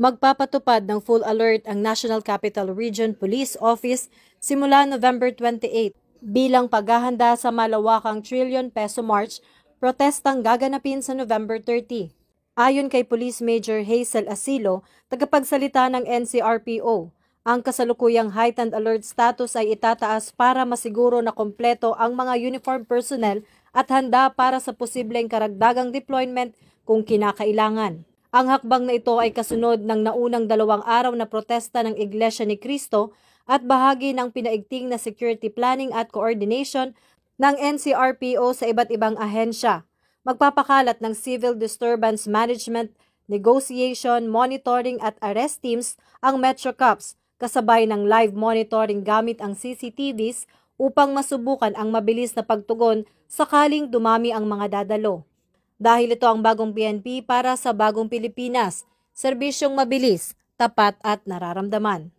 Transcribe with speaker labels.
Speaker 1: Magpapatupad ng full alert ang National Capital Region Police Office simula November 28 bilang paghahanda sa malawakang trillion peso march protestang gaganapin sa November 30. Ayon kay Police Major Hazel Asilo, tagapagsalita ng NCRPO, ang kasalukuyang heightened alert status ay itataas para masiguro na kompleto ang mga uniform personnel at handa para sa posibleng karagdagang deployment kung kinakailangan. Ang hakbang na ito ay kasunod ng naunang 2 araw na protesta ng Iglesia ni Cristo at bahagi ng pinaigting na security planning at coordination ng NCRPO sa iba't ibang ahensya. Magpapakalat ng civil disturbance management, negotiation, monitoring at arrest teams ang Metro Cops kasabay ng live monitoring gamit ang CCTVs upang masubukan ang mabilis na pagtugon sakaling dumami ang mga dadalo. Dahil ito ang bagong PNP para sa bagong Pilipinas, serbisyong mabilis, tapat at nararamdaman.